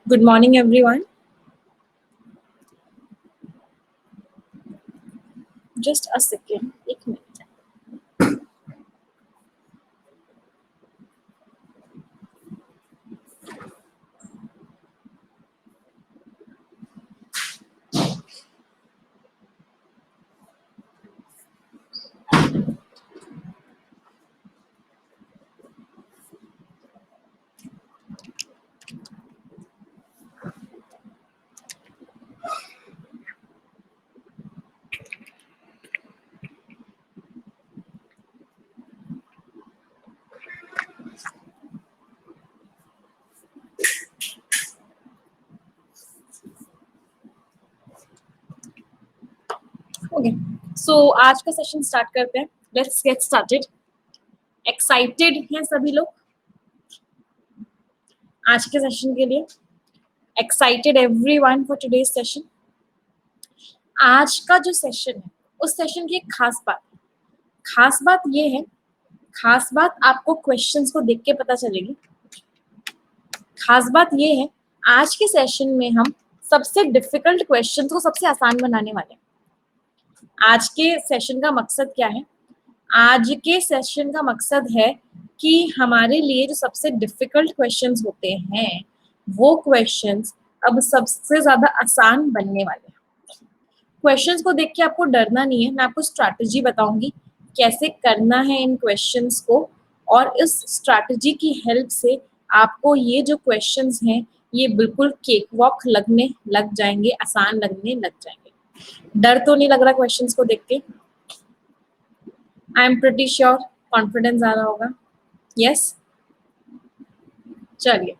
Good morning, everyone. Just a second. एक minute. Okay, सो आज का सेशन स्टार्ट करते हैं. Let's get started. एक्साइटेड हैं सभी लोग आज के सेशन के लिए? Excited everyone for today's session? आज का जो सेशन है उस सेशन की एक खास बात ये है, खास बात आपको क्वेश्चंस को देख के पता चलेगी. खास बात ये है, आज के सेशन में हम सबसे डिफिकल्ट क्वेश्चंस को सबसे आसान बनाने वाले हैं. आज के सेशन का मकसद क्या है? आज के सेशन का मकसद है कि हमारे लिए जो सबसे डिफिकल्ट क्वेश्चंस होते हैं वो क्वेश्चंस अब सबसे ज्यादा आसान बनने वाले हैं. क्वेश्चंस को देख के आपको डरना नहीं है. मैं आपको स्ट्रैटेजी बताऊंगी कैसे करना है इन क्वेश्चंस को, और इस स्ट्रैटेजी की हेल्प से आपको ये जो क्वेश्चंस हैं ये बिल्कुल केक वॉक लगने लग जाएंगे, आसान लगने लग जाएंगे. डर तो नहीं लग रहा क्वेश्चंस को देख के? I am pretty sure confidence आ रहा होगा. यस, चलिए.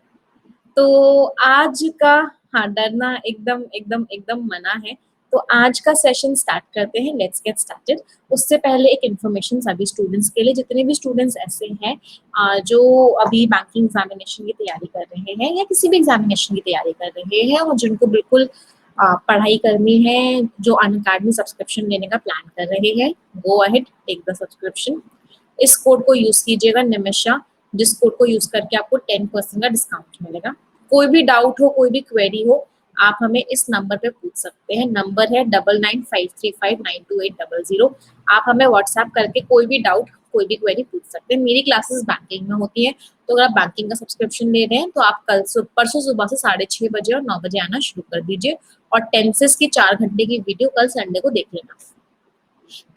तो आज का, हाँ, डरना एकदम एकदम एकदम मना है. तो आज का सेशन स्टार्ट करते हैं. Let's get started. उससे पहले एक इन्फॉर्मेशन सभी स्टूडेंट्स के लिए, जितने भी स्टूडेंट्स ऐसे हैं जो अभी बैंकिंग एग्जामिनेशन की तैयारी कर रहे हैं या किसी भी एग्जामिनेशन की तैयारी कर रहे हैं और जिनको बिल्कुल पढ़ाई करनी है, जो अनअकैडमी सब्सक्रिप्शन लेने का प्लान कर रहे हैं, go ahead, take the subscription. इस कोड को यूज कीजिएगा, निमिषा, जिस कोड को यूज करके आपको 10% का डिस्काउंट मिलेगा. कोई भी डाउट हो, कोई भी क्वेरी हो, आप हमें इस नंबर पे पूछ सकते हैं. नंबर है 9953592800. आप हमें व्हाट्सएप करके कोई भी डाउट, कोई भी क्वेरी पूछ सकते हैं. मेरी क्लासेस बैंकिंग में होती है, तो अगर आप बैंकिंग का सब्सक्रिप्शन ले रहे हैं तो आप परसों सुबह से 6:30 बजे और 9 बजे आना शुरू कर दीजिए. और टेंसेस की 4 घंटे की वीडियो कल संडे को देख लेना.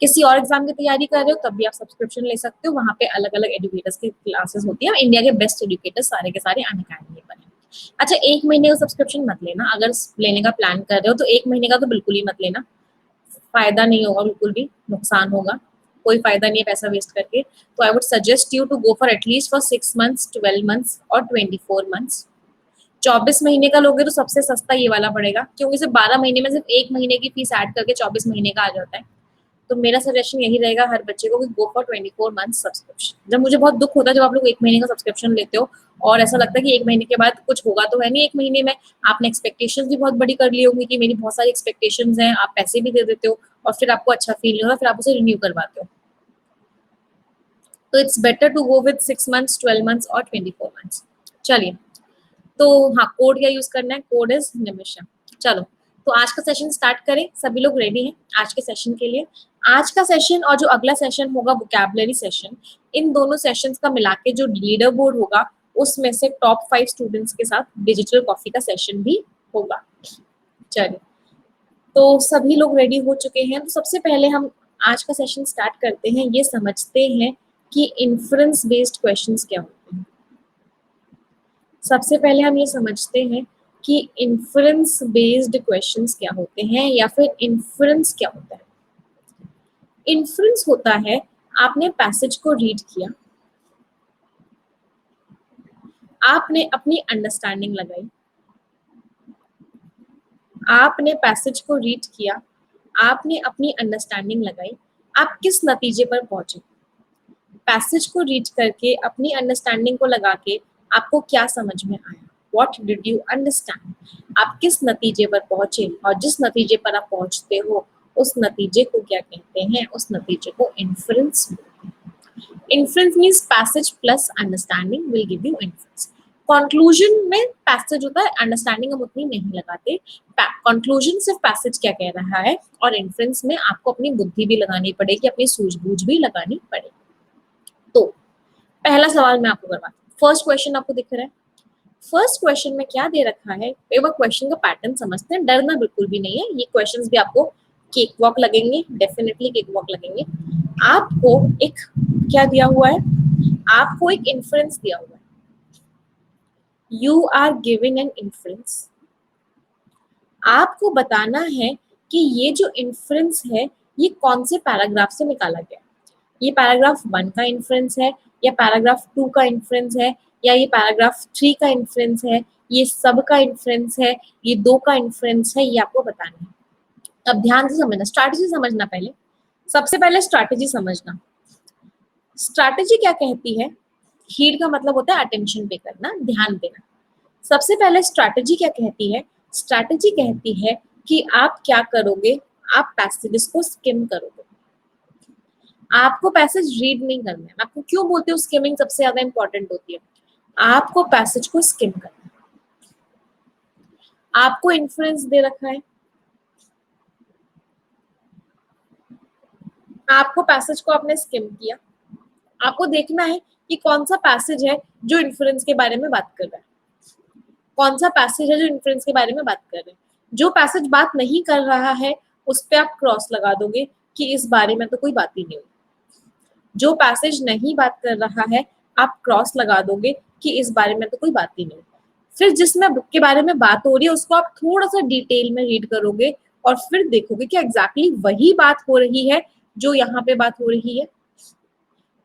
किसी और एग्जाम की तैयारी कर रहे हो तब भी आप सब्सक्रिप्शन ले सकते हो. वहाँ पे अलग अलग एजुकेटर्स की क्लासेस होती है. इंडिया के बेस्ट एजुकेटर्स सारे के सारे अनअकैडमी पर हैं. अच्छा, 1 महीने का सब्सक्रिप्शन मत लेना. अगर लेने का प्लान कर रहे हो तो 1 महीने का तो बिल्कुल ही मत लेना. फायदा नहीं होगा, बिल्कुल भी नुकसान होगा. कोई फायदा नहीं है पैसा वेस्ट करके. तो I would suggest you to go for at least for 6 months, 12 months और 24 मंथ्स. 24 महीने का लोगे तो सबसे सस्ता ये वाला पड़ेगा, क्योंकि सिर्फ 12 महीने में सिर्फ 1 महीने की फीस ऐड करके 24 महीने का आ जाता है. तो मेरा सजेशन यही रहेगा हर बच्चे को कि गो फॉर 24 मंथ सब्सक्रिप्शन. जब मुझे बहुत दुख होता है जब आप लोग 1 महीने का सब्सक्रिप्शन लेते हो और ऐसा लगता है कि 1 महीने के बाद कुछ होगा तो है नहीं. 1 महीने में आपने एक्सपेक्टेशंस भी बहुत बड़ी कर ली होंगी कि मेरी बहुत सारी एक्सपेक्टेशंस हैं, आप पैसे भी दे देते हो और फिर आपको अच्छा फील नहीं होता, फिर आप उसे रिन्यू करवाते हो. तो it's better to go with 6 months, 12 months और 24 मंथ्स. चलिए, तो हाँ, कोड क्या यूज करना है? Code is Nimisha. चलो, तो आज का सेशन स्टार्ट करें. सभी लोग रेडी हैं आज के सेशन के लिए? आज का सेशन और जो अगला सेशन होगा वोकैबुलरी सेशन, इन दोनों सेशंस का मिला के जो लीडर बोर्ड होगा उसमें से टॉप 5 स्टूडेंट्स के साथ डिजिटल कॉफी का सेशन भी होगा. चलिए, तो सभी लोग रेडी हो चुके हैं. तो सबसे पहले हम आज का सेशन स्टार्ट करते हैं. ये समझते हैं कि इन्फ्रेंस बेस्ड क्वेश्चंस क्या होते हैं. सबसे पहले हम ये समझते हैं कि इन्फ्रेंस बेस्ड क्वेश्चंस क्या होते हैं या फिर इन्फ्रेंस क्या होता है. इन्फ्रेंस होता है, आपने पैसेज को रीड किया, आपने अपनी अंडरस्टैंडिंग लगाई. आपने पैसेज को रीड किया, आपने अपनी अंडरस्टैंडिंग लगाई, आप किस नतीजे पर पहुंचे? पैसेज को रीड करके अपनी अंडरस्टैंडिंग को लगा के आपको क्या समझ में आया? What did you understand? आप किस नतीजे पर पहुंचे, और जिस नतीजे पर आप पहुंचते हो उस नतीजे को क्या कहते हैं? उस नतीजे को इन्फ्रेंस बोलते हैं. Inference means passage plus understanding will give you inference. Conclusion में पैसेज होता है, अंडरस्टैंडिंग हम उतनी नहीं लगाते। कंक्लूजन सिर्फ पैसेज क्या कह रहा है, और इन्फ्रेंस में आपको अपनी बुद्धि भी लगानी पड़ेगी, अपनी सूझबूझ भी लगानी पड़ेगी। तो पहला सवाल मैं आपको करवाती हूँ। फर्स्ट क्वेश्चन आपको दिख रहा है। फर्स्ट क्वेश्चन में क्या दे रखा है, एक बार क्वेश्चन का पैटर्न समझते हैं, डरना बिल्कुल भी नहीं है। ये क्वेश्चंस भी आपको केक वॉक लगेंगे, डेफिनेटली केक वॉक लगेंगे। आपको एक क्या दिया हुआ है, आपको एक इन्फ्रेंस दिया हुआ है। You are giving an inference. आपको बताना है कि ये जो इन्फ्रेंस है ये कौन से पैराग्राफ से निकाला गया। ये पैराग्राफ 1 का इन्फ्रेंस है, या पैराग्राफ 2 का इन्फ्रेंस है, या ये पैराग्राफ 3 का इन्फ्रेंस है, ये सब का इन्फ्रेंस है, ये 2 का इन्फ्रेंस है, ये आपको बताना है। अब ध्यान से समझना, स्ट्रैटेजी समझना। पहले सबसे पहले स्ट्रैटेजी समझना। स्ट्रैटेजी क्या कहती है, हीड का मतलब होता है अटेंशन पे करना, ध्यान देना। सबसे पहले स्ट्रैटेजी क्या कहती है, स्ट्रैटेजी कहती है कि आप क्या करोगे, आप पैसेजेस को स्किम करोगे। आपको पैसेज रीड नहीं करना है। मैं आपको क्यों बोलती हूँ स्किमिंग सबसे ज्यादा इंपॉर्टेंट होती है। आपको पैसेज को स्किम करना है। आपको इन्फ्लुएंस दे रखा है, आपको पैसेज को आपने स्किम किया। आपको देखना है कि कौन सा पैसेज है जो इन्फ्लुएंस के बारे में बात कर रहा है, कौन सा पैसेज है जो इन्फ्लुएंस के बारे में बात कर रहे हैं। जो पैसेज बात नहीं कर रहा है उस पर आप क्रॉस लगा दोगे कि इस बारे में तो कोई बात ही नहीं हुई। जो पैसेज नहीं बात कर रहा है आप क्रॉस लगा दोगे कि इस बारे में तो कोई बात ही नहीं। फिर जिसमें बुक के बारे में बात हो रही है उसको आप थोड़ा सा डिटेल में रीड करोगे और फिर देखोगे कि एग्जैक्टली वही बात हो रही है जो यहाँ पे बात हो रही है।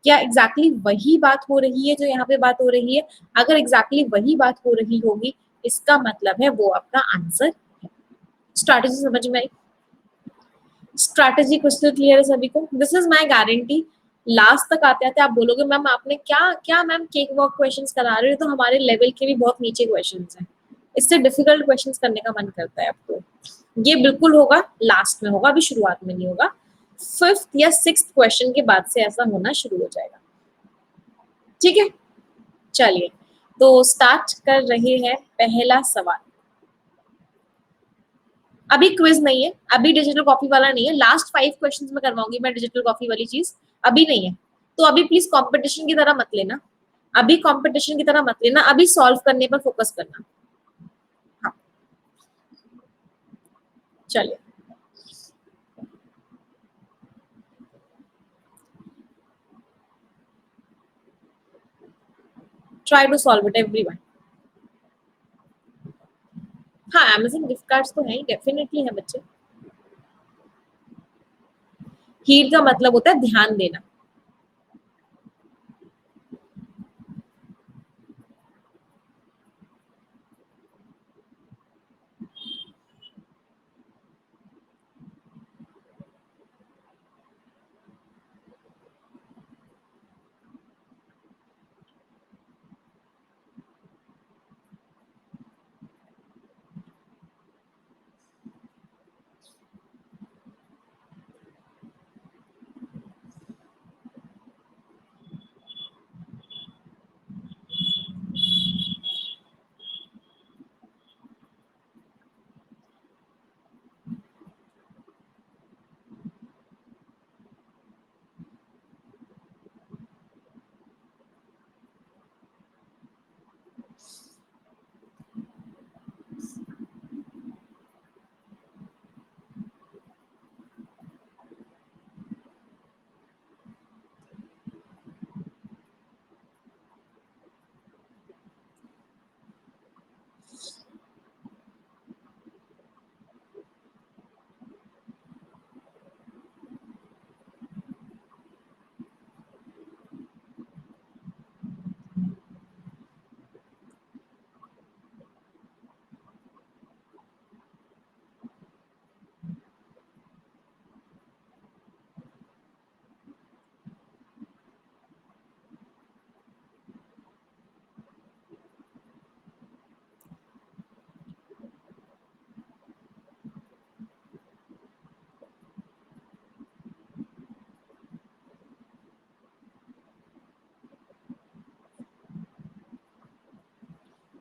क्या एग्जैक्टली वही बात हो रही है जो यहाँ पे बात हो रही है। अगर एग्जैक्टली वही बात हो रही होगी इसका मतलब है वो आपका आंसर है। स्ट्रैटेजी समझ में आई। स्ट्रैटेजी क्रिस्टल क्लियर है सभी को। This is my guarantee, last तक आते आते आप बोलोगे मैम आपने क्या क्या मैम केक वॉक क्वेश्चंस करा रहे हो, तो हमारे लेवल के भी बहुत नीचे क्वेश्चंस हैं, इससे डिफिकल्ट क्वेश्चंस करने का मन करता है आपको। ये बिल्कुल होगा, लास्ट में होगा, अभी शुरुआत में नहीं होगा। 5th या 6th क्वेश्चन के बाद से ऐसा होना शुरू हो जाएगा। ठीक है, चलिए तो स्टार्ट कर रहे हैं पहला सवाल। अभी क्विज नहीं है, अभी डिजिटल कॉपी वाला नहीं है, लास्ट 5 क्वेश्चंस में करवाऊंगी मैं डिजिटल कॉपी वाली चीज, अभी नहीं है। तो अभी प्लीज कंपटीशन की तरह मत लेना, अभी कंपटीशन की तरह मत लेना, अभी सॉल्व करने पर फोकस करना। हाँ, चलिए try to solve it everyone. हाँ, अमेज़न गिफ्ट कार्ड्स तो है ही, डेफिनेटली है बच्चे। हीड का मतलब होता है ध्यान देना।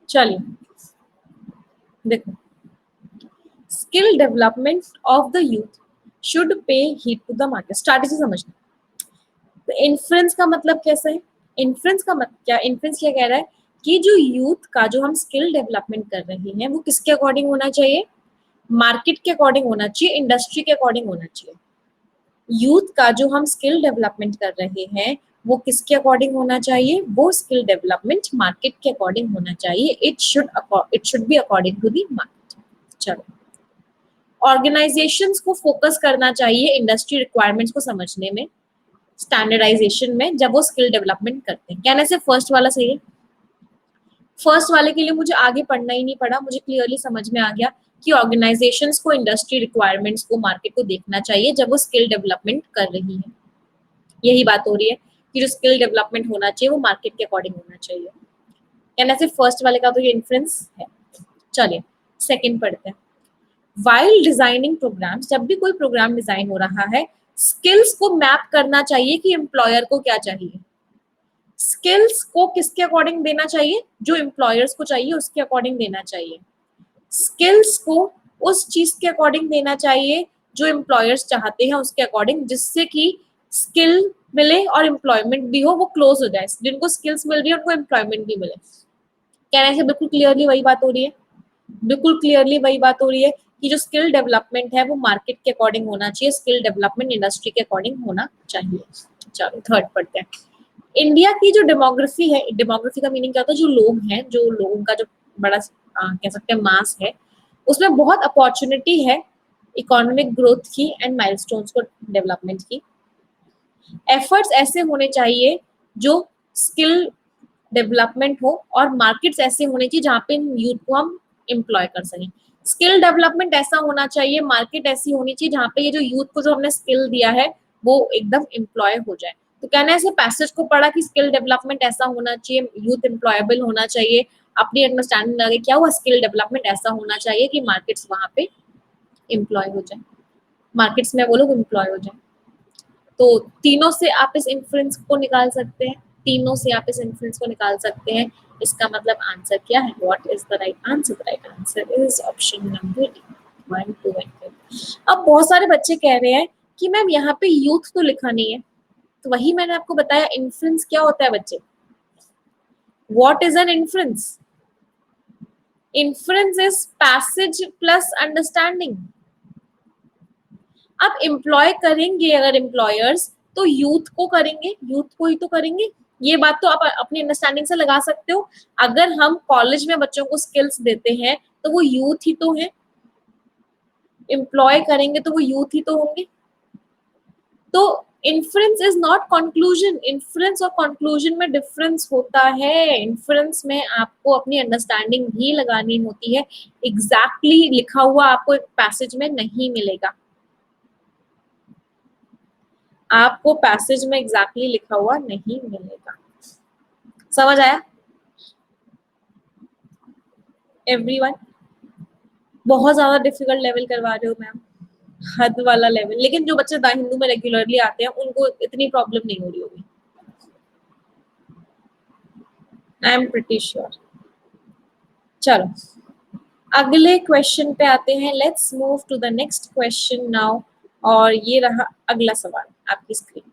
चलिए देखो, skill development of the youth should pay heed to the market, strategy समझना। तो इन्फ्लुएंस का मतलब कैसा है? इन्फ्लुएंस का मतलब क्या, इन्फ्लुएंस क्या कह रहा है कि जो यूथ का जो हम स्किल डेवलपमेंट कर रहे हैं वो किसके अकॉर्डिंग होना चाहिए? मार्केट के अकॉर्डिंग होना चाहिए, इंडस्ट्री के अकॉर्डिंग होना चाहिए। यूथ का जो हम स्किल डेवलपमेंट कर रहे हैं वो किसके अकॉर्डिंग होना चाहिए? वो स्किल डेवलपमेंट मार्केट के अकॉर्डिंग होना चाहिए। It should be according to the market. चलो, ऑर्गेनाइजेशंस को फोकस करना चाहिए इंडस्ट्री रिक्वायरमेंट्स को समझने में, स्टैंडर्डाइजेशन में, जब वो स्किल डेवलपमेंट करते हैं। कहने से फर्स्ट वाला सही है। फर्स्ट वाले के लिए मुझे आगे पढ़ना ही नहीं पड़ा, मुझे क्लियरली समझ में आ गया कि ऑर्गेनाइजेशंस को इंडस्ट्री रिक्वायरमेंट्स को, मार्केट को देखना चाहिए जब वो स्किल डेवलपमेंट कर रही है। यही बात हो रही है कि जो स्किल डेवलपमेंट होना चाहिए वो मार्केट के अकॉर्डिंग होना चाहिए। कहना से फर्स्ट वाले का तो ये इन्फ्लुएंस है। चलिए सेकंड पढ़ते हैं। वाइल डिजाइनिंग प्रोग्राम्स, जब भी कोई प्रोग्राम डिजाइन हो रहा है स्किल्स को मैप करना चाहिए कि एम्प्लॉयर को क्या चाहिए। स्किल्स को किसके अकॉर्डिंग देना चाहिए? जो एम्प्लॉयर्स को चाहिए उसके अकॉर्डिंग देना चाहिए। स्किल्स को उस चीज के अकॉर्डिंग देना चाहिए जो एम्प्लॉयर्स चाहते हैं उसके अकॉर्डिंग, जिससे कि स्किल मिले और एम्प्लॉयमेंट भी हो, वो क्लोज हो जाए। जिनको स्किल्स मिल रही है उनको एम्प्लॉयमेंट भी मिले। कहने से बिल्कुल क्लियरली वही बात हो रही है, बिल्कुल क्लियरली वही बात हो रही है कि जो स्किल डेवलपमेंट है वो मार्केट के अकॉर्डिंग होना चाहिए, स्किल डेवलपमेंट इंडस्ट्री के अकॉर्डिंग होना चाहिए। चलो थर्ड पढ़ते हैं। इंडिया की जो डेमोग्राफी है, डेमोग्राफी का मीनिंग क्या होता है? जो लोग हैं, जो लोगों का जो बड़ा कह सकते हैं मास है, उसमें बहुत अपॉर्चुनिटी है इकोनॉमिक ग्रोथ की एंड माइलस्टोन्स को डेवलपमेंट की। एफर्ट्स ऐसे होने चाहिए जो स्किल डेवलपमेंट हो, और मार्केट्स ऐसे होने चाहिए जहाँ पे यूथ को हम एम्प्लॉय कर सकें। स्किल डेवलपमेंट ऐसा होना चाहिए, मार्केट ऐसी होनी चाहिए जहाँ पे ये जो यूथ को जो हमने स्किल दिया है वो एकदम एम्प्लॉय हो जाए। तो कहना है ऐसे पैसेज को पढ़ा कि स्किल डेवलपमेंट ऐसा होना चाहिए, यूथ एम्प्लॉयबल होना चाहिए, अपनी अंडरस्टैंडिंग लगे क्या हुआ, स्किल डेवलपमेंट ऐसा होना चाहिए कि मार्केट्स वहां पे एम्प्लॉय हो जाए, मार्केट्स में वो लोग एम्प्लॉय हो जाए। तो तीनों से आप इस इन्फ्लुएंस को निकाल सकते हैं, तीनों से आप इस इन्फ्लुएंस को निकाल सकते हैं। इसका मतलब आंसर क्या है? What is the right answer? The right answer is option number D, 1 2 and 3। अब बहुत सारे बच्चे कह रहे हैं कि मैम यहाँ पे यूथ तो लिखा नहीं है, तो वही मैंने आपको बताया इन्फ्लुएंस क्या होता है बच्चे। What is an influence? Influence is passage plus understanding. आप एम्प्लॉय करेंगे अगर एम्प्लॉयर्स, तो यूथ को करेंगे, यूथ को ही तो करेंगे। ये बात तो आप अपनी अंडरस्टैंडिंग से लगा सकते हो। अगर हम कॉलेज में बच्चों को स्किल्स देते हैं तो वो यूथ ही तो है, एम्प्लॉय करेंगे तो वो यूथ ही तो होंगे। तो influence is not conclusion. Influence और कंक्लूजन में डिफरेंस होता है। इन्फ्लुएंस में आपको अपनी अंडरस्टैंडिंग भी लगानी होती है, एग्जैक्टली लिखा हुआ आपको एक पैसेज में नहीं मिलेगा। आपको पैसेज में एग्जैक्टली लिखा हुआ नहीं मिलेगा। समझ आया एवरीवन? बहुत ज्यादा डिफिकल्ट लेवल करवा रहे हो मैम, हद वाला लेवल। लेकिन जो बच्चे द हिंदू में रेगुलरली आते हैं उनको इतनी प्रॉब्लम नहीं हो रही होगी, आई एम प्रिटी श्योर। चलो अगले क्वेश्चन पे आते हैं, let's move to the next question now. और ये रहा अगला सवाल आपकी स्क्रीन।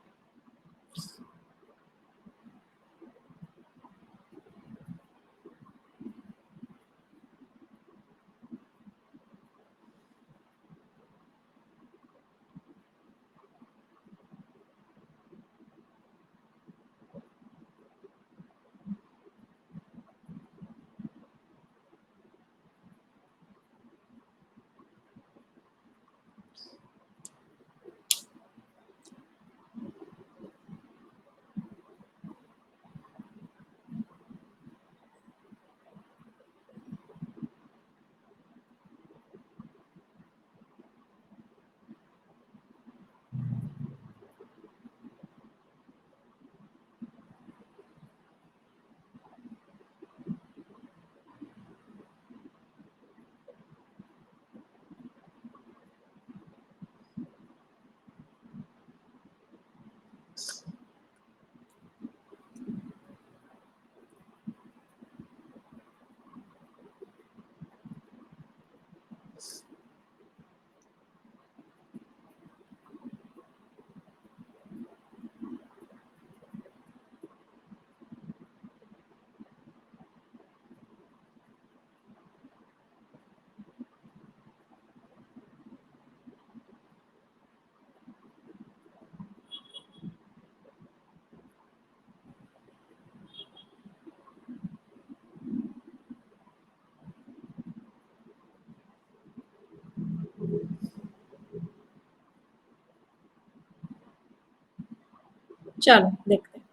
चलो देखते हैं।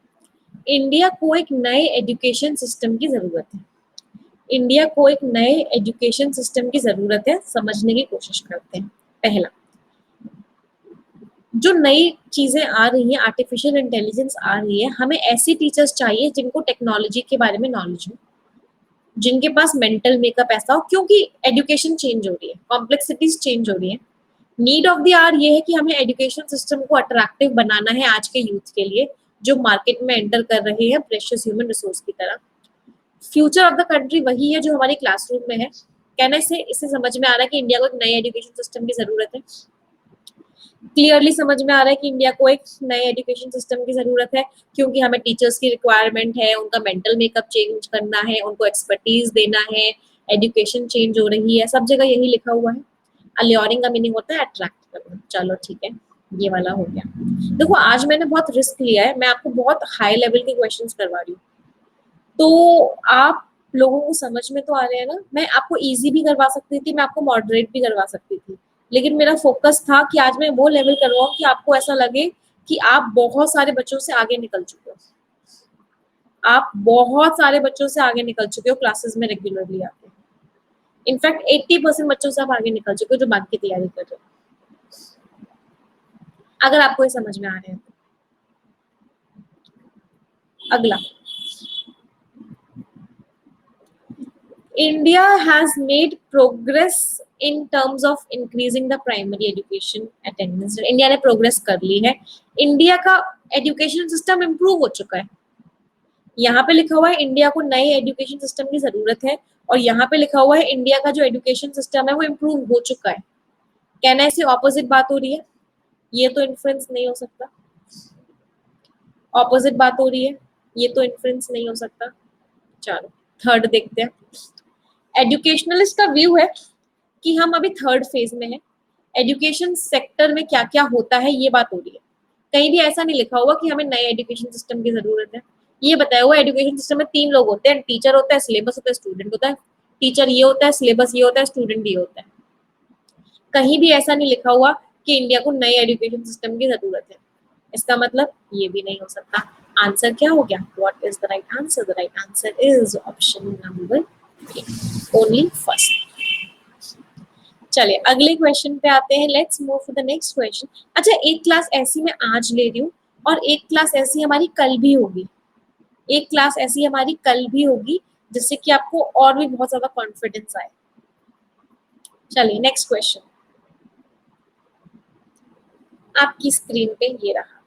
इंडिया को एक नए एजुकेशन सिस्टम की जरूरत है। इंडिया को एक नए एजुकेशन सिस्टम की जरूरत है, समझने की कोशिश करते हैं। पहला, जो नई चीजें आ रही हैं, आर्टिफिशियल इंटेलिजेंस आ रही है, हमें ऐसी टीचर्स चाहिए जिनको टेक्नोलॉजी के बारे में नॉलेज हो, जिनके पास मेंटल मेकअप ऐसा हो, क्योंकि एजुकेशन चेंज हो रही है, कॉम्प्लेक्सिटीज चेंज हो रही है। नीड ऑफ द आवर ये है कि हमें एजुकेशन सिस्टम को अट्रैक्टिव बनाना है आज के यूथ के लिए, जो मार्केट में एंटर कर रहे हैं प्रेशियस ह्यूमन रिसोर्स की तरह। फ्यूचर ऑफ द कंट्री वही है जो हमारी क्लासरूम में है। कहने से इससे समझ में आ रहा है कि इंडिया को एक नए एजुकेशन सिस्टम की जरूरत है। क्लियरली समझ में आ रहा है कि इंडिया को एक नए एजुकेशन सिस्टम की जरूरत है, क्योंकि हमें टीचर्स की रिक्वायरमेंट है, उनका मेंटल मेकअप चेंज करना है, उनको एक्सपर्टीज देना है, एजुकेशन चेंज हो रही है, सब जगह यही लिखा हुआ है। अल्योरिंग का मीनिंग होता है अट्रैक्ट करना। चलो ठीक है, ये वाला हो गया। देखो आज मैंने बहुत रिस्क लिया है, मैं आपको बहुत हाई लेवल के क्वेश्चंस करवा रही हूँ, तो आप लोगों को समझ में तो आ रहे हैं ना। मैं आपको इजी भी करवा सकती थी, मैं आपको मॉडरेट भी करवा सकती थी, लेकिन मेरा फोकस था कि आज मैं वो लेवल करवाऊं कि आपको ऐसा लगे कि आप बहुत सारे बच्चों से आगे निकल चुके हो। आप बहुत सारे बच्चों से आगे निकल चुके हो क्लासेस में रेगुलरली आके। इनफैक्ट 80% बच्चों से आप आगे निकल चुके हो जो बैंक की तैयारी कर रहे हो, अगर आपको ये समझ में आ रहे हैं तो। अगला, India has made progress in terms of increasing the primary education attendance. India ने प्रोग्रेस कर ली है, इंडिया का एजुकेशन सिस्टम इम्प्रूव हो चुका है। यहाँ पे लिखा हुआ है इंडिया को नए एजुकेशन सिस्टम की जरूरत है, और यहाँ पे लिखा हुआ है इंडिया का जो एजुकेशन सिस्टम है वो इम्प्रूव हो चुका है। कहना ऐसे ऑपोजिट बात हो रही है, ये तो इन्फ्लुएंस नहीं हो सकता। ऑपोजिट बात हो रही है, ये तो इन्फ्लुएंस नहीं हो सकता। चलो थर्ड देखते हैं। एजुकेशनलिस्ट का व्यू है कि हम अभी थर्ड फेज में है, एजुकेशन सेक्टर में क्या क्या होता है ये बात हो रही है। कहीं भी ऐसा नहीं लिखा हुआ कि हमें नए एजुकेशन सिस्टम की जरूरत है। ये बताया हुआ एजुकेशन सिस्टम में तीन लोग होते हैं, टीचर होता है, सिलेबस होता है, स्टूडेंट होता है। टीचर ये होता है, सिलेबस ये होता है, स्टूडेंट ये होता है। कहीं भी ऐसा नहीं लिखा हुआ कि इंडिया को नए एजुकेशन सिस्टम की जरूरत है। इसका मतलब ये भी नहीं हो सकता। आंसर क्या हो गया? What is the right answer? The right answer is option number A, only first. चलिए अगले क्वेश्चन पे आते हैं। Let's move to the next question. अच्छा, एक क्लास ऐसी मैं आज ले रही हूँ और एक क्लास ऐसी हमारी कल भी होगी। एक क्लास ऐसी हमारी कल भी होगी, जिससे कि आपको और भी बहुत ज्यादा कॉन्फिडेंस आए। चलिए नेक्स्ट क्वेश्चन आपकी स्क्रीन पे ये रहा।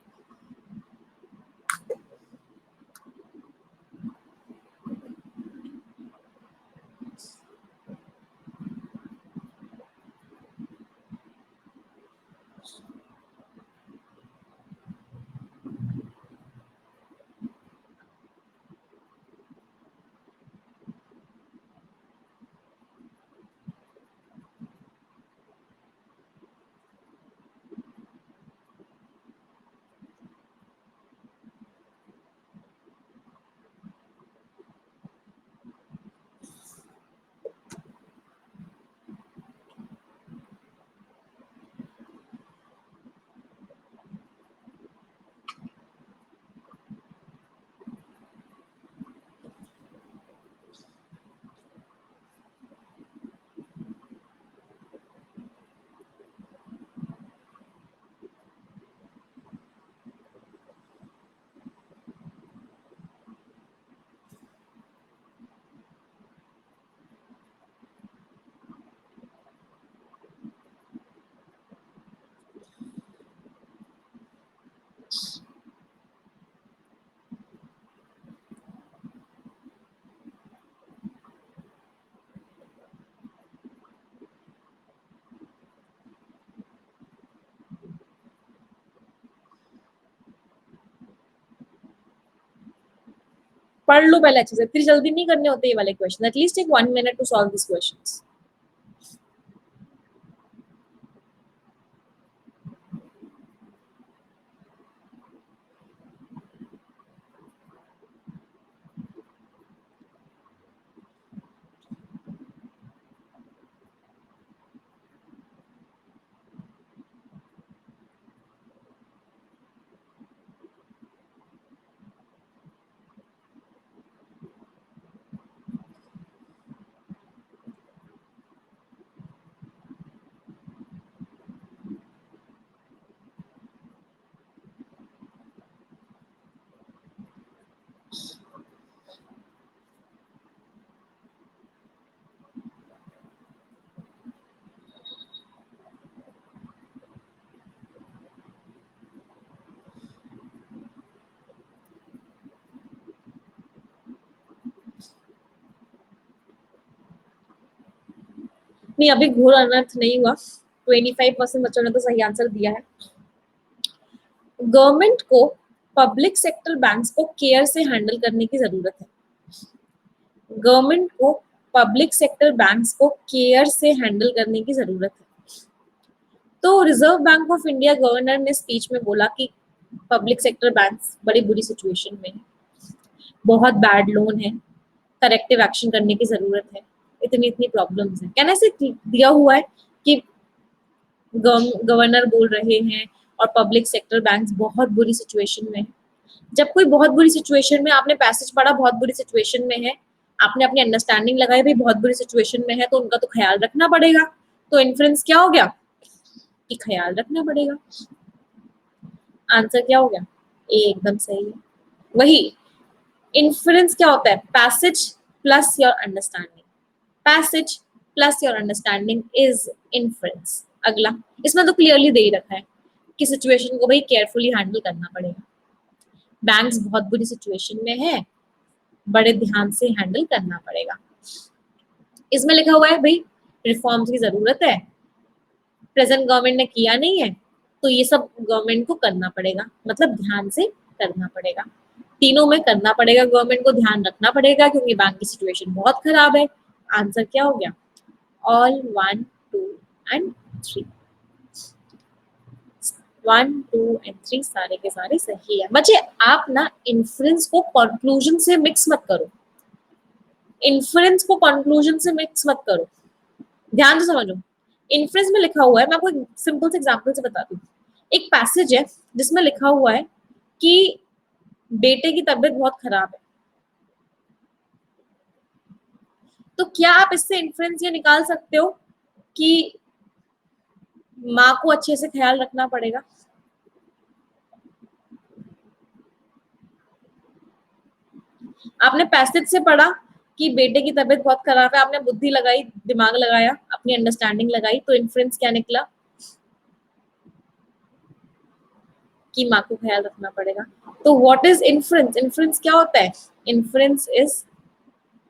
पढ़ लो पहले अच्छे से, इतनी जल्दी नहीं करने होते ये वाले question. At least take 1 minute to solve this questions. नहीं, अभी घोर अनर्थ नहीं हुआ, 25% बच्चों ने तो सही आंसर दिया है। गवर्नमेंट को पब्लिक सेक्टर बैंक्स को केयर से हैंडल करने की जरूरत है। गवर्नमेंट को पब्लिक सेक्टर बैंक्स को केयर से हैंडल करने की जरूरत है। तो reserve bank of India governor ने स्पीच में बोला कि पब्लिक सेक्टर बैंक्स बड़ी बुरी सिचुएशन में है, बहुत बैड लोन है, करेक्टिव एक्शन करने की जरूरत है, इतनी इतनी प्रॉब्लम्स है। कहने से दिया हुआ है कि गवर्नर बोल रहे हैं और पब्लिक सेक्टर बैंक्स बहुत बुरी सिचुएशन में है। जब कोई बहुत बुरी सिचुएशन में, आपने पैसेज पढ़ा बहुत बुरी सिचुएशन में है, आपने अपनी अंडरस्टैंडिंग लगाई भी बहुत बुरी सिचुएशन में है, तो उनका तो ख्याल रखना पड़ेगा। तो इन्फ्रेंस क्या हो गया कि ख्याल रखना पड़ेगा। आंसर क्या हो गया? ए एकदम सही है। वही इन्फ्रेंस क्या होता है? Passage plus your understanding. Passage plus your understanding is inference. अगला, इसमें तो क्लियरली दे ही रखा है कि सिचुएशन को भाई केयरफुली हैंडल करना पड़ेगा। बैंक्स बहुत बुरी सिचुएशन में है, बड़े ध्यान से हैंडल करना पड़ेगा। इसमें लिखा हुआ है भाई रिफॉर्म्स की जरूरत है, प्रेजेंट गवर्नमेंट ने किया नहीं है, तो ये सब गवर्नमेंट को करना पड़ेगा, मतलब ध्यान से करना पड़ेगा। तीनों में करना पड़ेगा, गवर्नमेंट को ध्यान रखना पड़ेगा क्योंकि बैंक की सिचुएशन बहुत खराब है। आंसर क्या हो गया? All 1, 2 and 3। 1, 2 एंड 3 सारे के सारे सही है। बच्चे आप ना इन्फ्रेंस को कंक्लूजन से मिक्स मत करो, इन्फ्रेंस को कंक्लूजन से मिक्स मत करो, ध्यान से समझो। इन्फ्रेंस में लिखा हुआ है, मैं आपको एक सिंपल से एग्जांपल से बताती हूँ। एक पैसेज है जिसमें लिखा हुआ है कि बेटे की तबीयत बहुत खराब है, तो क्या आप इससे इन्फ्रेंस ये निकाल सकते हो कि माँ को अच्छे से ख्याल रखना पड़ेगा? आपने पैसेज से पढ़ा कि बेटे की तबीयत बहुत खराब है, आपने बुद्धि लगाई, दिमाग लगाया, अपनी अंडरस्टैंडिंग लगाई, तो इन्फ्रेंस क्या निकला कि माँ को ख्याल रखना पड़ेगा। तो व्हाट इज इन्फ्रेंस? इन्फ्रेंस क्या होता है? Inference is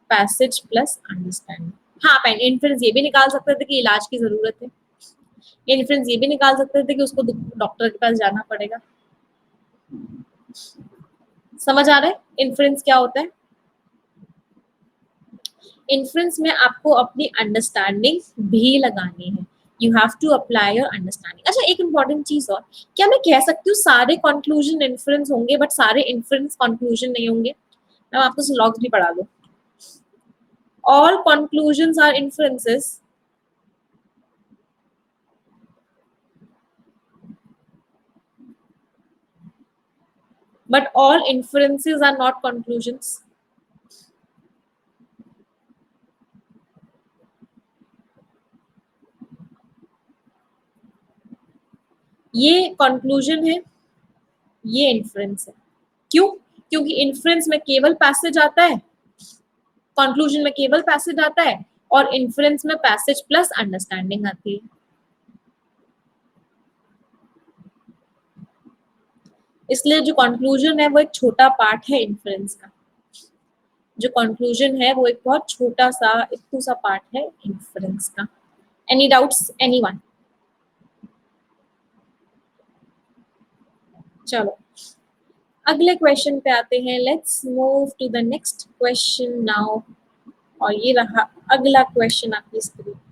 passage plus understanding. हाँ, आप इन्फ्रेंस ये भी निकाल सकते थे कि इलाज की जरूरत है, इन्फ्रेंस ये भी निकाल सकते थे कि उसको डॉक्टर के पास जाना पड़ेगा। समझ आ रहा है इन्फ्रेंस क्या होता है? इन्फ्रेंस में आपको अपनी अंडरस्टैंडिंग भी लगानी है, you have to apply your understanding. अच्छा, एक इंपॉर्टेंट चीज और, क्या मैं कह सकती हूँ सारे कंक्लूजन इन्फ्रेंस होंगे बट सारे इन्फ्रेंस कंक्लूजन नहीं होंगे? मैं आपको लॉग्स भी पढ़ा दो। All conclusions are inferences, but all inferences are not conclusions. ये कंक्लूजन है, ये इन्फ्रेंस है। क्यों? क्योंकि इन्फ्रेंस में केवल पैसेज आता है, कंक्लूजन में केवल पैसेज आता है, और इन्फ्रेंस में पैसेज प्लस अंडरस्टैंडिंग आती है। इसलिए जो कंक्लूजन है वो एक छोटा पार्ट है इन्फ्रेंस का, जो कंक्लूजन है वो एक बहुत छोटा सा इतना सा पार्ट है इन्फ्रेंस का। Any doubts anyone? चलो अगले क्वेश्चन पे आते हैं। Let's move to the next question now. और ये रहा अगला क्वेश्चन आपकी स्क्रीन पे।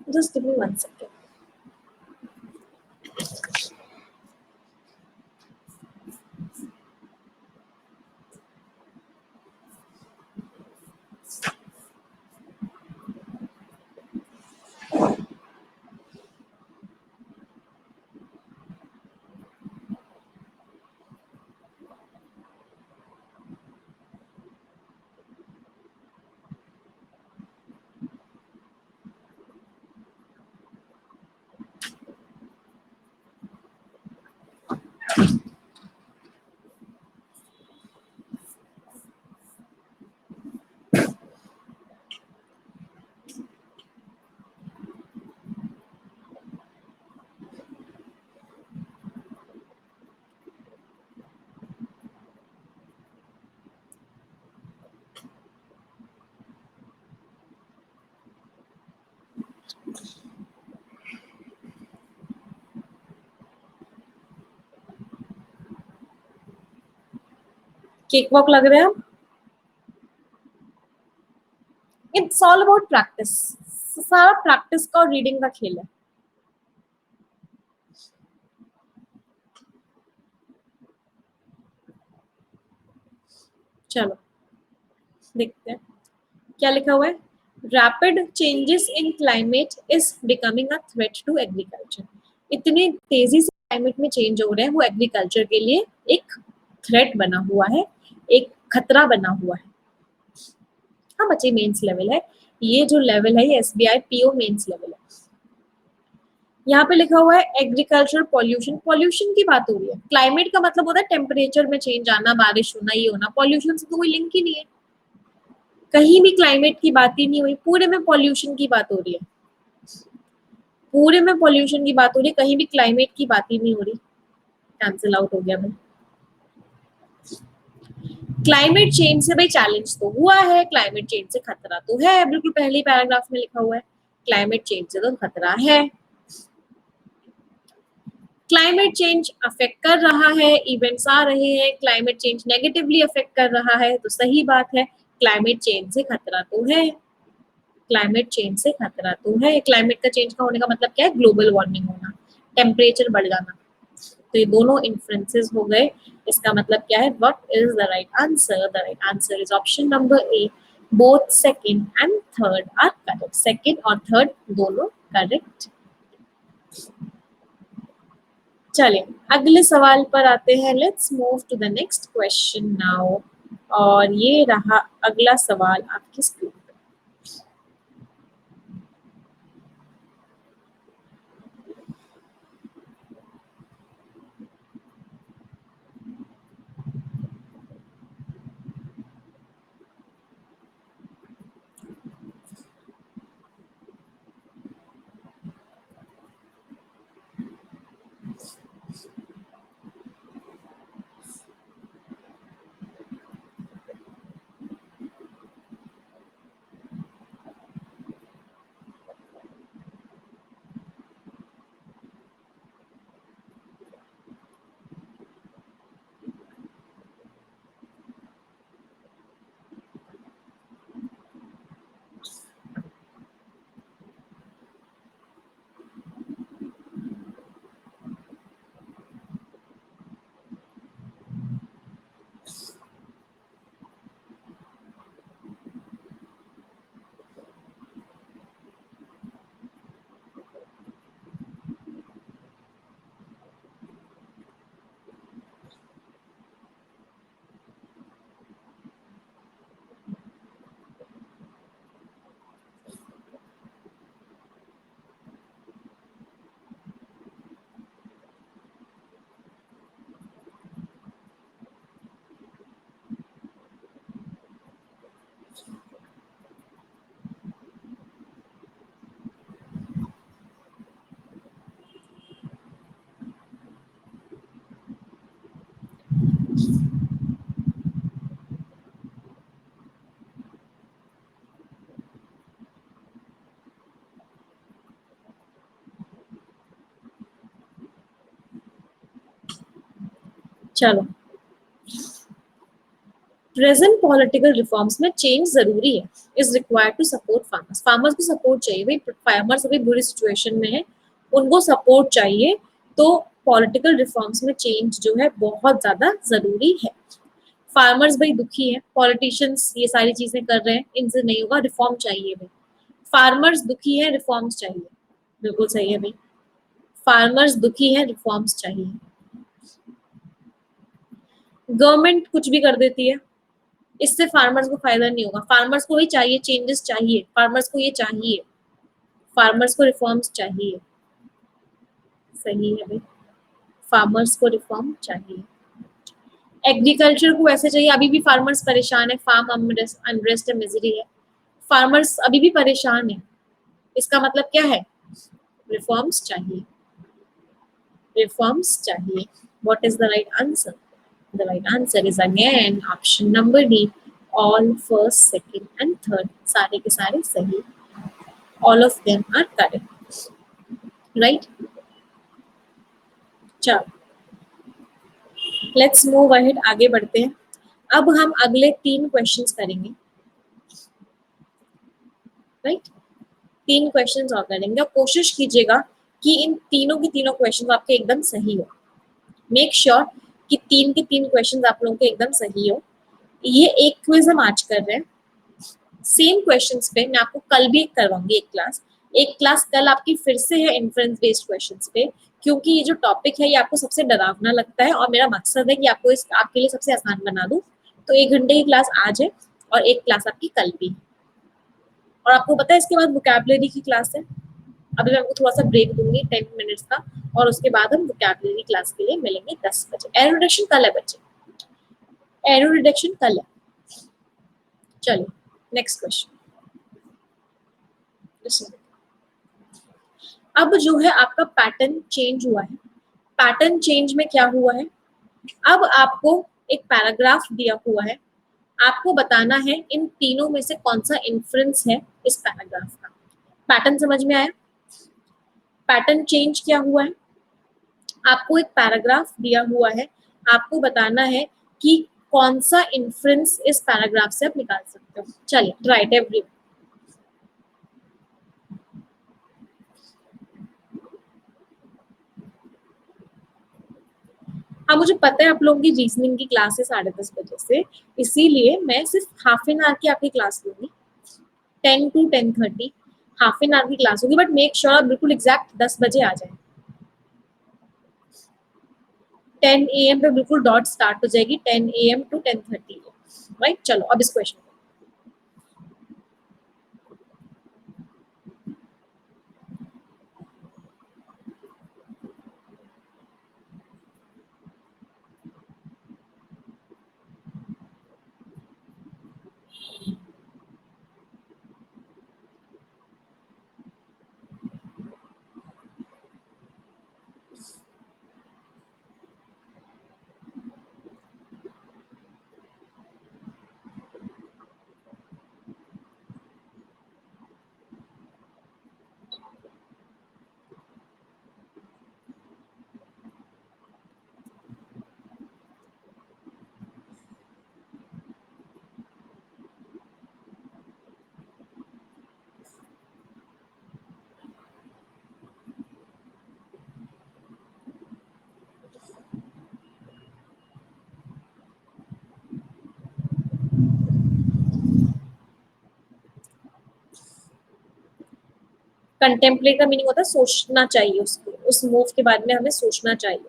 Just give me 1 second. Cake walk लग रहे हैं आप? इट्स ऑल अबाउट प्रैक्टिस, सारा प्रैक्टिस का और रीडिंग का खेल है। चलो देखते हैं क्या लिखा हुआ है। Rapid changes in climate is becoming a threat to agriculture. इतने तेजी से क्लाइमेट में चेंज हो रहे हैं, वो एग्रीकल्चर के लिए एक थ्रेट बना हुआ है, एक खतरा बना हुआ है। हाँ बच्चे, मेंस लेवल है ये, जो लेवल है ये एसबीआई पीओ मेंस लेवल है। यहाँ पे लिखा हुआ है एग्रीकल्चर पॉल्यूशन, पॉल्यूशन की बात हो रही है। क्लाइमेट का मतलब होता है टेम्परेचर में चेंज आना, बारिश होना, ये होना। पॉल्यूशन से तो कोई लिंक ही नहीं है, कहीं भी क्लाइमेट की बात ही नहीं हुई, पूरे में पॉल्यूशन की बात हो रही है, पूरे में पॉल्यूशन की बात हो रही है, कहीं भी क्लाइमेट की बात ही नहीं हो रही। कैंसिल आउट हो गया भाई। क्लाइमेट चेंज से भाई चैलेंज तो हुआ है, क्लाइमेट चेंज से खतरा तो है, बिल्कुल पहले पैराग्राफ में लिखा हुआ है क्लाइमेट चेंज से तो खतरा है। क्लाइमेट चेंज अफेक्ट कर रहा है, इवेंट्स आ रहे हैं, क्लाइमेट चेंज नेगेटिवली अफेक्ट कर रहा है, तो सही बात है, क्लाइमेट चेंज से खतरा तो है, क्लाइमेट चेंज से खतरा तो है। क्लाइमेट का चेंज का होने का मतलब क्या है? ग्लोबल वार्मिंग होना, टेम्परेचर बढ़ जाना। तो ये दोनों इन्फ्लुएंसेस हो गए। इसका मतलब क्या है? What is the right answer? The right answer is option number A, both second and third are correct. Second और थर्ड दोनों करेक्ट। चलिए अगले सवाल पर आते हैं। Let's move to the next question now. और ये रहा अगला सवाल आपकी स्क्रीन पर। चलो, प्रेजेंट पॉलिटिकल रिफॉर्म्स में चेंज जरूरी है, is required to support farmers. Farmers को सपोर्ट चाहिए भाई, फार्मर्स अभी बुरी सिचुएशन में है, उनको सपोर्ट चाहिए। तो पॉलिटिकल रिफॉर्म्स में चेंज जो है बहुत ज्यादा जरूरी है। फार्मर्स भाई दुखी है, पॉलिटिशियंस ये सारी चीजें कर रहे हैं, इनसे नहीं होगा, रिफॉर्म चाहिए भाई। फार्मर्स दुखी है, रिफॉर्म्स चाहिए। बिल्कुल सही है भाई, फार्मर्स दुखी है, रिफॉर्म्स चाहिए। गवर्नमेंट कुछ भी कर देती है, इससे फार्मर्स को फायदा नहीं होगा। फार्मर्स को ही चाहिए, चेंजेस चाहिए, फार्मर्स को ये चाहिए, फार्मर्स को रिफॉर्म्स चाहिए। सही है भाई, फार्मर्स को रिफॉर्म चाहिए। एग्रीकल्चर को ऐसे चाहिए, अभी भी फार्मर्स परेशान है, फार्म अनरेस्ट मिजरी है, फार्मर्स अभी भी परेशान है। इसका मतलब क्या है? रिफॉर्म्स चाहिए, रिफॉर्म्स चाहिए। What is the right answer? The right answer is again option number D, all first second and third, सारे के सारे सही, all of them are correct, right? चलो लेट्स मूव अहेड, आगे बढ़ते हैं। अब हम अगले 3 क्वेश्चंस करेंगे, राइट। 3 क्वेश्चंस और करेंगे और कोशिश कीजिएगा कि इन तीनों की तीनों क्वेश्चंस आपके एकदम सही हो। मेक श्योर कि 3 के 3 क्वेश्चंस आप लोगों के एकदम सही हो। ये एक क्विज हम आज कर रहे हैं, सेम क्वेश्चंस पे मैं आपको कल भी एक करवाऊंगी एक क्लास कल आपकी फिर से है इन्फ्रेंस बेस्ड क्वेश्चंस पे, क्योंकि ये जो टॉपिक है ये आपको सबसे डरावना लगता है और मेरा मकसद है कि आपको इस आपके लिए सबसे आसान बना दूं। तो 1 घंटे की क्लास आज है और एक क्लास आपकी कल भी, और आपको पता है इसके बाद वोकैबुलरी की क्लास है। अभी मैं आपको थोड़ा सा ब्रेक दूंगी 10 मिनट्स का, और उसके बाद हम वोकैबुलरी क्लास के लिए मिलेंगे 10 बजे। एरो रिडक्शन कल है बच्चे, एरो रिडक्शन कल है। चलो नेक्स्ट क्वेश्चन। अब जो है आपका पैटर्न चेंज हुआ है। पैटर्न चेंज में क्या हुआ है, अब आपको एक पैराग्राफ दिया हुआ है, आपको बताना है इन तीनों में से कौन सा इन्फ्रेंस है इस पैराग्राफ का। पैटर्न समझ में आया? पैटर्न चेंज क्या हुआ है, आपको एक पैराग्राफ दिया हुआ है, आपको बताना है कि कौन सा इन्फ्रेंस इस पैराग्राफ से आप निकाल सकते हो। चलिए राइट एवरी। हाँ मुझे पता है आप लोगों की रीजनिंग की क्लास है 10:30 बजे से, इसीलिए मैं सिर्फ हाफ एन आवर की आपकी क्लास लूंगी, 10 to 10:30 हाफ एन आवर की क्लास होगी, बट मेक श्योर बिल्कुल एग्जैक्ट 10 बजे आ जाए। 10 AM पे बिल्कुल डॉट स्टार्ट हो जाएगी, 10 AM to 10:30, राइट। चलो अब इस क्वेश्चन, कंटेम्पलेट का मीनिंग होता है सोचना चाहिए, उसको उस मूव के बारे में हमें सोचना चाहिए।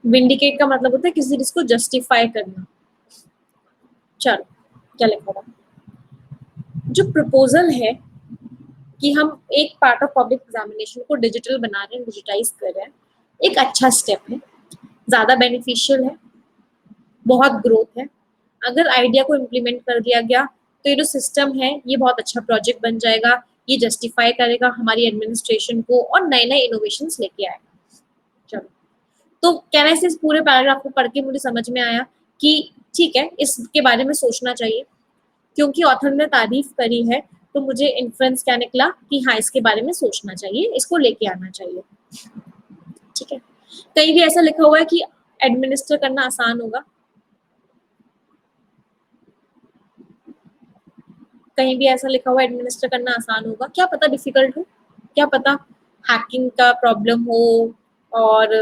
विंडिकेट का मतलब होता है किसी चीज को जस्टिफाई करना। चलो क्या लिखा हुआ, जो प्रपोजल है कि हम एक पार्ट ऑफ पब्लिक एग्जामिनेशन को डिजिटल बना रहे हैं, डिजिटाइज कर रहे हैं, एक अच्छा स्टेप है, ज्यादा बेनिफिशियल है, बहुत ग्रोथ है। अगर आइडिया को इम्प्लीमेंट कर दिया गया तो ये जो सिस्टम है ये बहुत अच्छा प्रोजेक्ट बन जाएगा, ये जस्टिफाई करेगा हमारी एडमिनिस्ट्रेशन को और नए नए इनोवेशन लेके आएगा। चलो, तो कहना से इस पूरे पैराग्राफ को पढ़ के मुझे समझ में आया कि ठीक है इसके बारे में सोचना चाहिए, क्योंकि ऑथर ने तारीफ करी है तो मुझे इन्फ्रेंस क्या निकला कि हाँ इसके बारे में सोचना चाहिए, इसको लेके आना चाहिए। ठीक है, कहीं भी ऐसा लिखा हुआ है कि एडमिनिस्टर करना आसान होगा, कहीं भी ऐसा लिखा हुआ एडमिनिस्टर करना आसान होगा, क्या पता डिफिकल्ट हो, क्या पता हैकिंग का प्रॉब्लम हो और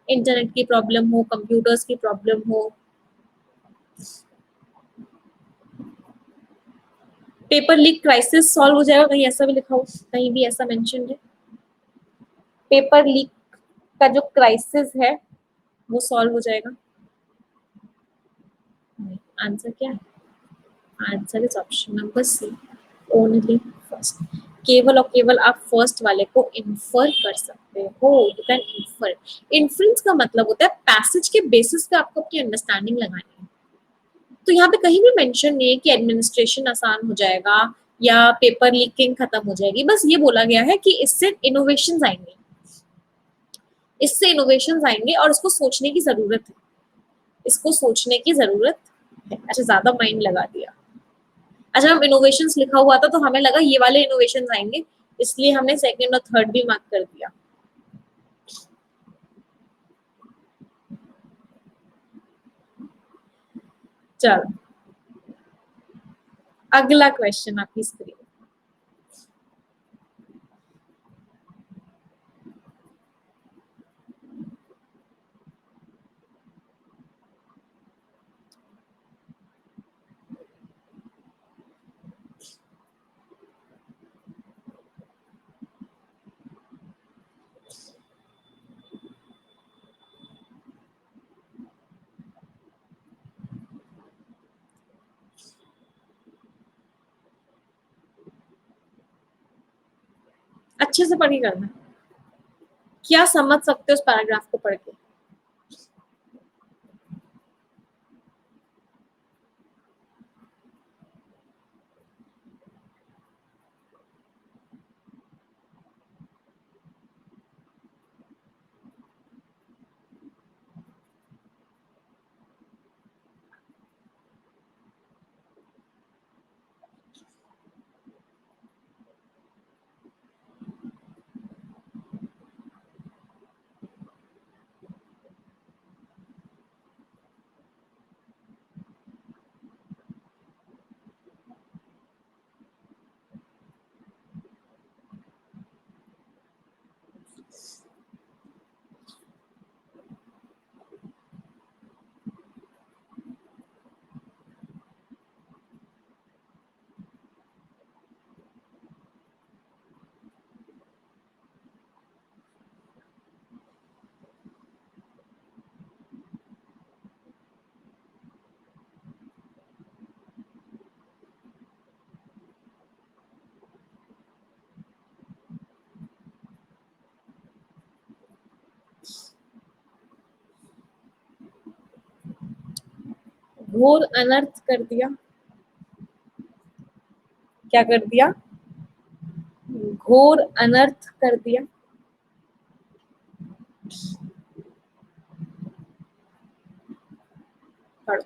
इंटरनेट की प्रॉब्लम हो, कंप्यूटर्स की प्रॉब्लम हो। पेपर लीक क्राइसिस सॉल्व हो जाएगा, कहीं ऐसा भी लिखा हो, कहीं भी ऐसा मेंशन है पेपर लीक का जो क्राइसिस है वो सॉल्व हो जाएगा। आंसर क्या है, answer is option number C, only first. केवल और केवल आप फर्स्ट वाले को इन्फर कर सकते हो, यू कैन इन्फर। इन्फ्रेंस का मतलब होता है पैसेज के बेसिस पे आपको अपनी अंडरस्टैंडिंग लगानी है। तो यहाँ पे कहीं भी मेंशन नहीं है कि एडमिनिस्ट्रेशन आसान हो जाएगा या पेपर लीकिंग खत्म हो जाएगी, बस ये बोला गया है कि इससे इनोवेशन आएंगे, इससे इनोवेशन आएंगे और इसको सोचने की जरूरत है, इसको सोचने की जरूरत है। अच्छा ज्यादा माइंड लगा दिया। अच्छा हम इनोवेशंस लिखा हुआ था तो हमें लगा ये वाले इनोवेशंस आएंगे, इसलिए हमने सेकंड और थर्ड भी मार्क कर दिया। चलो अगला क्वेश्चन आपकी स्क्रीन। अच्छे से पढ़ी करना, क्या समझ सकते हो उस पैराग्राफ को पढ़ के। घोर अनर्थ कर दिया, क्या कर दिया, घोर अनर्थ कर दिया। पढ़ो।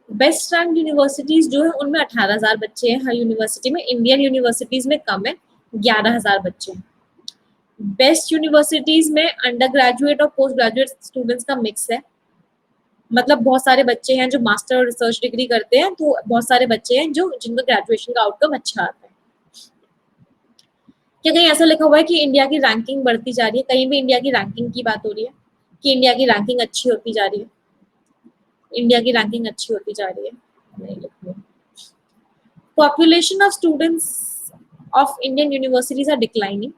बेस्ट रैंक यूनिवर्सिटीज जो है उनमें 18,000 बच्चे हैं हर यूनिवर्सिटी में, इंडियन यूनिवर्सिटीज में कम है, 11,000 बच्चे हैं। बेस्ट यूनिवर्सिटीज में अंडर ग्रेजुएट और पोस्ट ग्रेजुएट स्टूडेंट्स का मिक्स है, मतलब बहुत सारे बच्चे हैं जो मास्टर और रिसर्च डिग्री करते हैं, तो बहुत सारे बच्चे हैं जो जिनका ग्रेजुएशन का आउटकम अच्छा आता है। क्या कहीं ऐसा लिखा हुआ है कि इंडिया की रैंकिंग बढ़ती जा रही है, कहीं भी इंडिया की रैंकिंग की बात हो रही है कि इंडिया की रैंकिंग अच्छी होती जा रही है, इंडिया की रैंकिंग अच्छी होती जा रही है, नहीं लिखी है। Population of students of Indian universities are declining,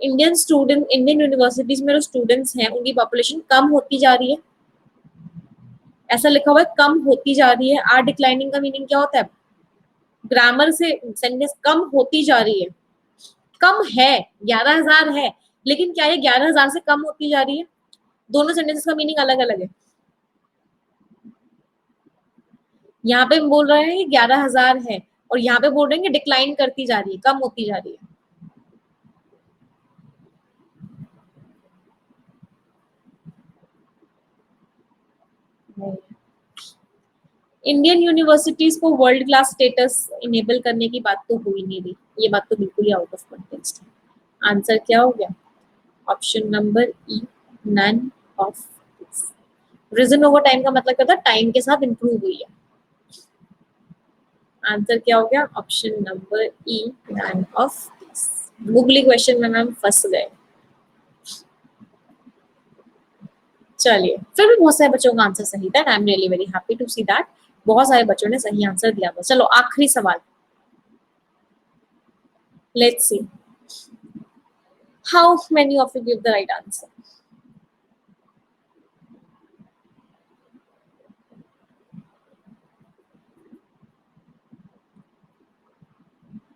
Indian universities में जो स्टूडेंट्स हैं उनकी पॉपुलेशन कम होती जा रही है, ऐसा लिखा हुआ है कम होती जा रही है। आर डिक्लाइनिंग का मीनिंग क्या होता है, ग्रामर से सेंटेंस कम होती जा रही है, कम है, 11,000 है, लेकिन क्या ये 11,000 से कम होती जा रही है, दोनों सेंटेंस का मीनिंग अलग अलग है। यहाँ पे हम बोल रहे हैं कि 11,000 है और यहाँ पे बोल रहे हैं कि डिक्लाइन करती जा रही है, कम होती जा रही है। इंडियन यूनिवर्सिटीज को वर्ल्ड क्लास स्टेटस इनेबल करने की बात तो हुई नहीं रही, ये बात तो बिल्कुल ही आउट ऑफ कॉन्टेक्स्ट है। आंसर क्या हो गया, option number E, none of. Reason over time का मतलब क्या था, टाइम के साथ इंप्रूव हुई है। आंसर क्या हो गया, option number E, none of. Googly question में मैम फंस गए। चलिए फिर भी बहुत सारे बच्चों का आंसर सही था, I am really very happy to see that, बहुत सारे बच्चों ने सही आंसर दिया था। चलो आखिरी सवाल, let's see how many of you give the right answer.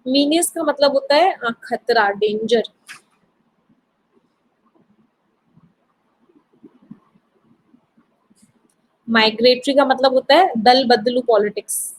मीनियस का मतलब होता है खतरा, डेंजर। माइग्रेटरी का मतलब होता है दल बदलू पॉलिटिक्स।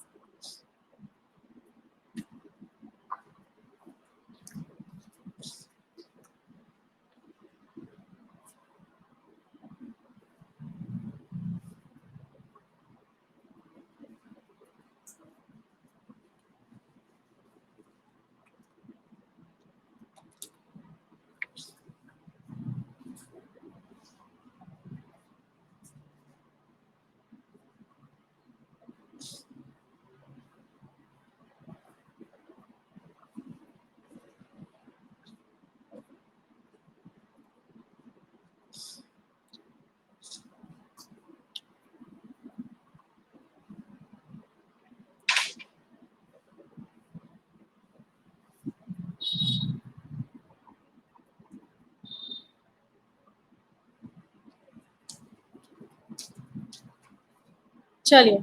चलिए,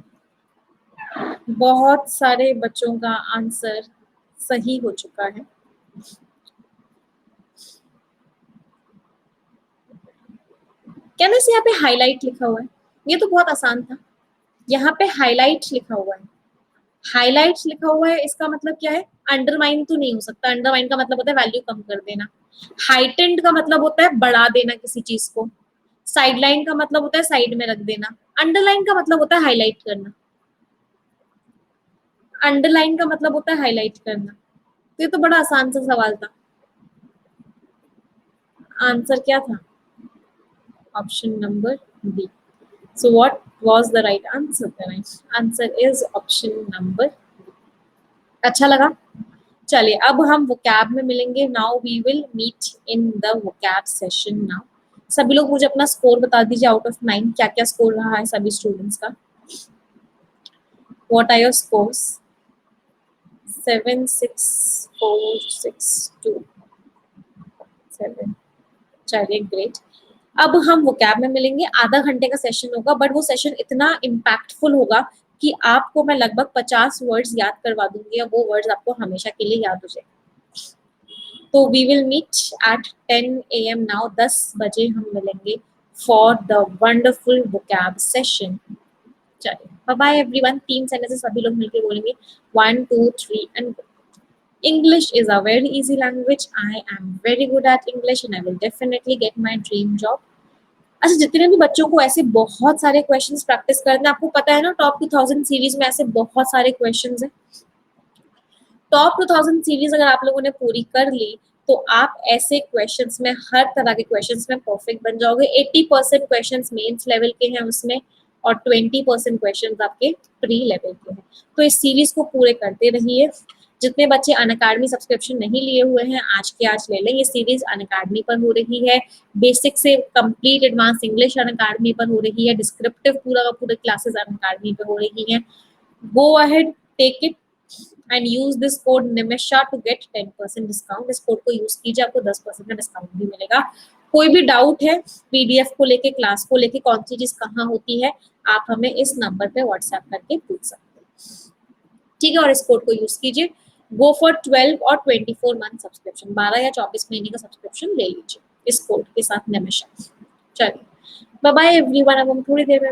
बहुत सारे बच्चों का आंसर सही हो चुका है। क्या ना, यहाँ पे हाईलाइट लिखा हुआ है, ये तो बहुत आसान था। यहाँ पे हाईलाइट लिखा हुआ है, हाईलाइट लिखा हुआ है, इसका मतलब क्या है? अंडरमाइन तो नहीं हो सकता, अंडरमाइन का मतलब होता है वैल्यू कम कर देना। हाइटेंड का मतलब होता है बढ़ा देना किसी चीज को। साइडलाइन का मतलब होता है साइड में रख देना। अंडरलाइन का मतलब होता है हाईलाइट करना। अंडरलाइन का मतलब होता है हाईलाइट करना। तो ये तो बड़ा आसान सा सवाल था। आंसर क्या था? Option number B. So what was the right answer? The right answer is option number। अच्छा लगा? चलिए, अब हम vocab में मिलेंगे। Now we will meet in the vocab session now। सभी लोग मुझे अपना स्कोर बता दीजिए, आउट ऑफ 9 क्या क्या स्कोर रहा है सभी स्टूडेंट्स का। What are your scores? 7 6 4 6 2 7। चलिए, ग्रेट। अब हम वो कैब में मिलेंगे, आधा घंटे का सेशन होगा, बट वो सेशन इतना इम्पैक्टफुल होगा कि आपको मैं लगभग 50 वर्ड्स याद करवा दूंगी, और वो वर्ड्स आपको हमेशा के लिए याद हो जाए। तो we will meet at 10 AM now. 10 बजे हम मिलेंगे for the wonderful vocab session. चलिए, बाय बाय एवरीवन। 3 सेंटेंसेस सभी लोग मिलकर बोलेंगे, 1 2 3 and English is a very easy language. I am very good at English and I will definitely get my dream job। अच्छा, जितने भी बच्चों को ऐसे बहुत सारे क्वेश्चंस प्रैक्टिस करना, आपको पता है ना, टॉप 2000 सीरीज में ऐसे बहुत सारे क्वेश्चंस हैं। टॉप 2000 सीरीज अगर आप लोगों ने पूरी कर ली, तो आप ऐसे क्वेश्चंस में, हर तरह के क्वेश्चंस में परफेक्ट बन जाओगे। 80% क्वेश्चंस मेंस लेवल के हैं उसमें, और 20% क्वेश्चंस आपके प्री लेवल के हैं। तो इस सीरीज को पूरे करते रहिए। जितने बच्चे अनअकैडमी सब्सक्रिप्शन नहीं लिए हुए हैं, आज के आज ले लें। ये सीरीज अनअकैडमी पर हो रही है, बेसिक से कंप्लीट एडवांस इंग्लिश अनअकैडमी पर हो रही है, डिस्क्रिप्टिव पूरा का पूरा क्लासेस अनअकैडमी पर हो रही है। Go ahead, take it and use this code Nimisha to get 10% discount. इस कोड को यूज कीजिए, आपको 10% का डिस्काउंट भी मिलेगा। कोई भी डाउट है पीडीएफ को लेके, क्लास को लेके, कौन सी चीज कहाँ होती है, आप हमें इस नंबर पे व्हाट्सएप करके पूछ सकते हैं, ठीक है? और इस कोड को यूज कीजिए। गो फॉर 12 और 24 मंथ सब्सक्रिप्शन, 12 या 24 महीने का सब्सक्रिप्शन ले लीजिए इस कोड के साथ निमिषा। चलिए, बाय बाय एवरीवन। अब हम थोड़ी देर में